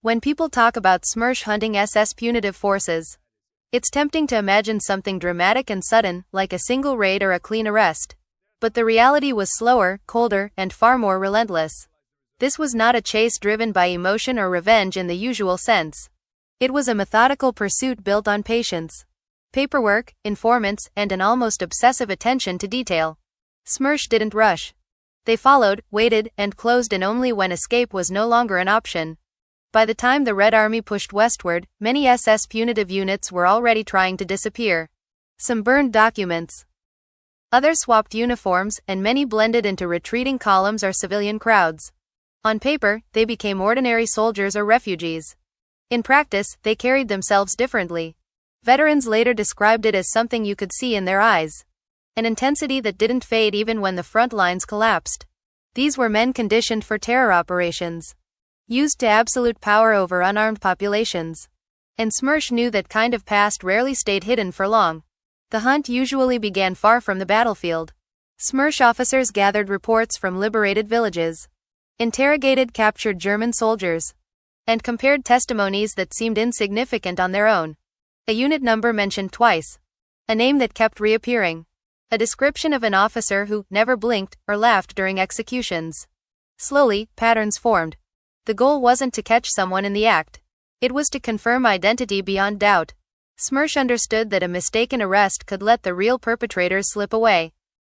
When people talk about SMERSH hunting SS punitive forces, it's tempting to imagine something dramatic and sudden, like a single raid or a clean arrest. But the reality was slower, colder, and far more relentless. This was not a chase driven by emotion or revenge in the usual sense. It was a methodical pursuit built on patience, paperwork, informants, and an almost obsessive attention to detail. SMERSH didn't rush. They followed, waited, and closed in only when escape was no longer an option. By the time the Red Army pushed westward, many SS punitive units were already trying to disappear. Some burned documents. Others swapped uniforms, and many blended into retreating columns or civilian crowds. On paper, they became ordinary soldiers or refugees. In practice, they carried themselves differently. Veterans later described it as something you could see in their eyes. An intensity that didn't fade even when the front lines collapsed. These were men conditioned for terror operations, used to absolute power over unarmed populations. And SMERSH knew that kind of past rarely stayed hidden for long. The hunt usually began far from the battlefield. SMERSH officers gathered reports from liberated villages, interrogated captured German soldiers, and compared testimonies that seemed insignificant on their own. A unit number mentioned twice. A name that kept reappearing. A description of an officer who never blinked or laughed during executions. Slowly, patterns formed. The goal wasn't to catch someone in the act. It was to confirm identity beyond doubt. SMERSH understood that a mistaken arrest could let the real perpetrators slip away.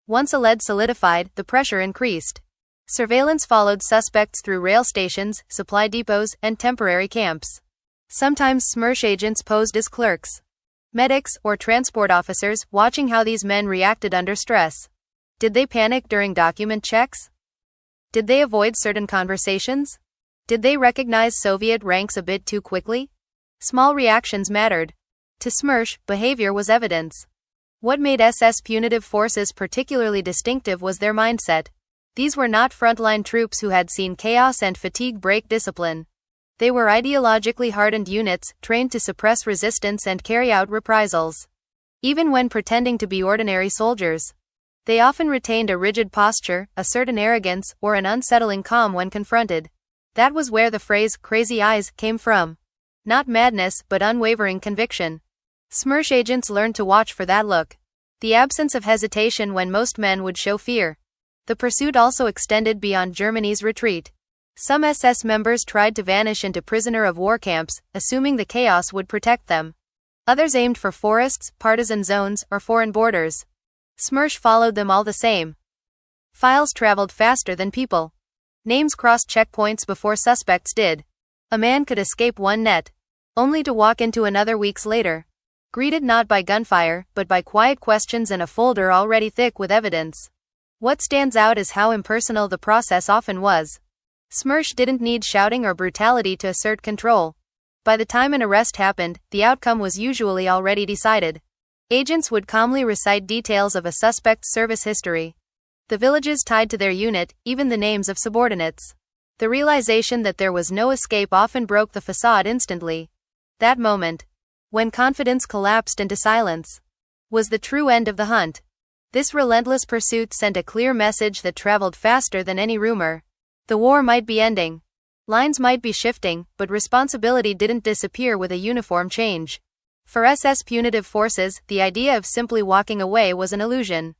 Once a lead solidified, the pressure increased. Surveillance followed suspects through rail stations, supply depots, and temporary camps. Sometimes SMERSH agents posed as clerks, medics, or transport officers, watching how these men reacted under stress. Did they panic during document checks? Did they avoid certain conversations? Did they recognize Soviet ranks a bit too quickly? Small reactions mattered. To SMERSH, behavior was evidence. What made SS punitive forces particularly distinctive was their mindset. These were not frontline troops who had seen chaos and fatigue break discipline. They were ideologically hardened units, trained to suppress resistance and carry out reprisals. Even when pretending to be ordinary soldiers, they often retained a rigid posture, a certain arrogance, or an unsettling calm when confronted. That was where the phrase, "crazy eyes," came from. Not madness, but unwavering conviction. SMERSH agents learned to watch for that look. The absence of hesitation when most men would show fear. The pursuit also extended beyond Germany's retreat. Some SS members tried to vanish into prisoner of war camps, assuming the chaos would protect them. Others aimed for forests, partisan zones, or foreign borders. SMERSH followed them all the same. Files traveled faster than people. Names crossed checkpoints before suspects did. A man could escape one net, only to walk into another weeks later. Greeted not by gunfire, but by quiet questions and a folder already thick with evidence. What stands out is how impersonal the process often was. SMERSH didn't need shouting or brutality to assert control. By the time an arrest happened, the outcome was usually already decided. Agents would calmly recite details of a suspect's service history, the villages tied to their unit, even the names of subordinates. The realization that there was no escape often broke the facade instantly. That moment, when confidence collapsed into silence, was the true end of the hunt. This relentless pursuit sent a clear message that traveled faster than any rumor. The war might be ending. Lines might be shifting, but responsibility didn't disappear with a uniform change. For SS punitive forces, the idea of simply walking away was an illusion.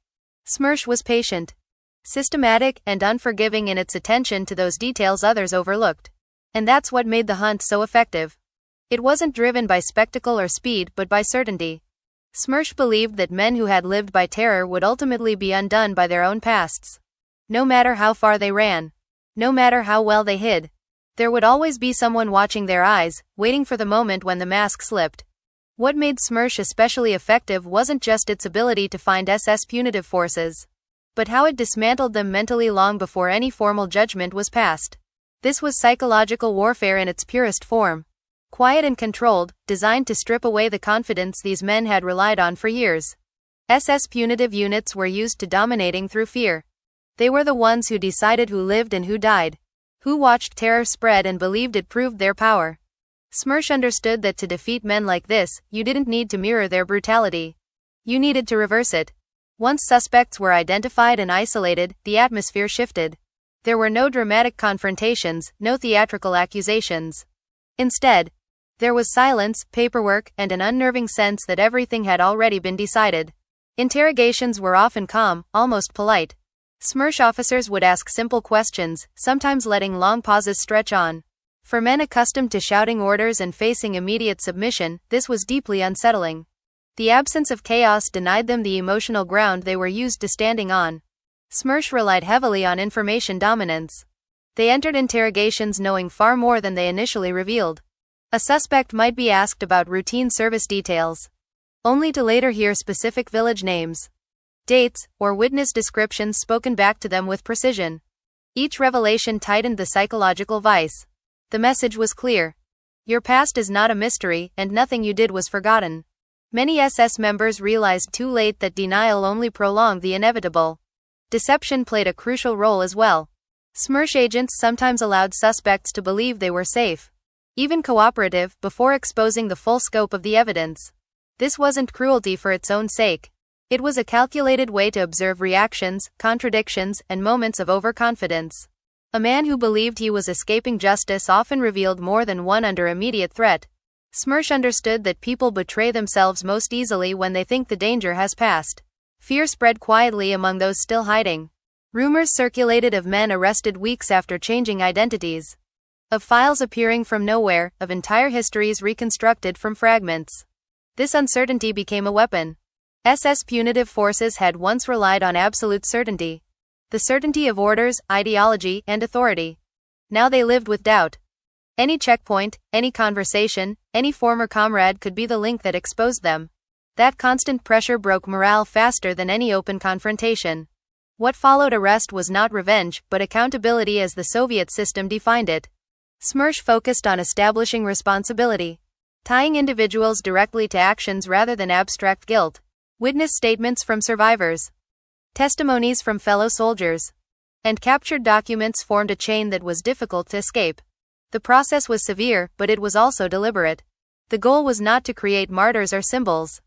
SMERSH was patient, systematic, and unforgiving in its attention to those details others overlooked. And that's what made the hunt so effective. It wasn't driven by spectacle or speed, but by certainty. SMERSH believed that men who had lived by terror would ultimately be undone by their own pasts. No matter how far they ran, no matter how well they hid, there would always be someone watching their eyes, waiting for the moment when the mask slipped. What made SMERSH especially effective wasn't just its ability to find SS punitive forces, but how it dismantled them mentally long before any formal judgment was passed. This was psychological warfare in its purest form. Quiet and controlled, designed to strip away the confidence these men had relied on for years. SS punitive units were used to dominating through fear. They were the ones who decided who lived and who died, who watched terror spread and believed it proved their power. SMERSH understood that to defeat men like this, you didn't need to mirror their brutality. You needed to reverse it. Once suspects were identified and isolated, the atmosphere shifted. There were no dramatic confrontations, no theatrical accusations. Instead, there was silence, paperwork, and an unnerving sense that everything had already been decided. Interrogations were often calm, almost polite. SMERSH officers would ask simple questions, sometimes letting long pauses stretch on. For men accustomed to shouting orders and facing immediate submission, this was deeply unsettling. The absence of chaos denied them the emotional ground they were used to standing on. SMERSH relied heavily on information dominance. They entered interrogations knowing far more than they initially revealed. A suspect might be asked about routine service details, only to later hear specific village names, dates, or witness descriptions spoken back to them with precision. Each revelation tightened the psychological vice. The message was clear. Your past is not a mystery, and nothing you did was forgotten. Many SS members realized too late that denial only prolonged the inevitable. Deception played a crucial role as well. SMERSH agents sometimes allowed suspects to believe they were safe, even cooperative, before exposing the full scope of the evidence. This wasn't cruelty for its own sake. It was a calculated way to observe reactions, contradictions, and moments of overconfidence. A man who believed he was escaping justice often revealed more than one under immediate threat. SMERSH understood that people betray themselves most easily when they think the danger has passed. Fear spread quietly among those still hiding. Rumors circulated of men arrested weeks after changing identities, of files appearing from nowhere, of entire histories reconstructed from fragments. This uncertainty became a weapon. SS punitive forces had once relied on absolute certainty, the certainty of orders, ideology, and authority. Now they lived with doubt. Any checkpoint, any conversation, any former comrade could be the link that exposed them. That constant pressure broke morale faster than any open confrontation. What followed arrest was not revenge, but accountability as the Soviet system defined it. SMERSH focused on establishing responsibility, tying individuals directly to actions rather than abstract guilt. Witness statements from survivors, testimonies from fellow soldiers, and captured documents formed a chain that was difficult to escape. The process was severe, but it was also deliberate. The goal was not to create martyrs or symbols,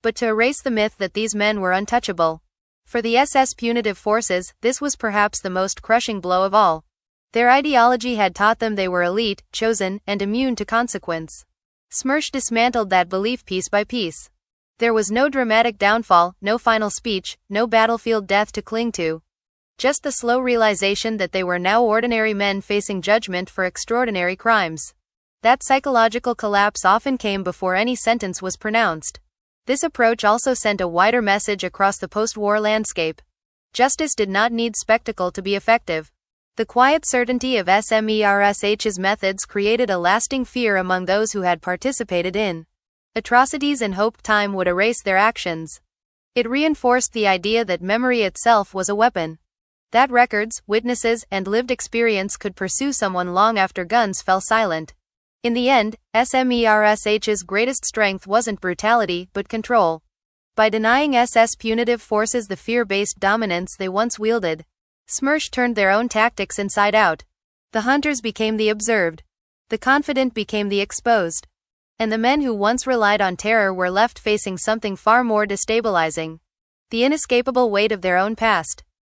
but to erase the myth that these men were untouchable. For the SS punitive forces, this was perhaps the most crushing blow of all. Their ideology had taught them they were elite, chosen, and immune to consequence. SMERSH dismantled that belief piece by piece. There was no dramatic downfall, no final speech, no battlefield death to cling to. Just the slow realization that they were now ordinary men facing judgment for extraordinary crimes. That psychological collapse often came before any sentence was pronounced. This approach also sent a wider message across the post-war landscape. Justice did not need spectacle to be effective. The quiet certainty of SMERSH's methods created a lasting fear among those who had participated in atrocities and hoped time would erase their actions. It reinforced the idea that memory itself was a weapon. That records, witnesses, and lived experience could pursue someone long after guns fell silent. In the end, SMERSH's greatest strength wasn't brutality, but control. By denying SS punitive forces the fear-based dominance they once wielded, SMERSH turned their own tactics inside out. The hunters became the observed. The confident became the exposed. And the men who once relied on terror were left facing something far more destabilizing: the inescapable weight of their own past.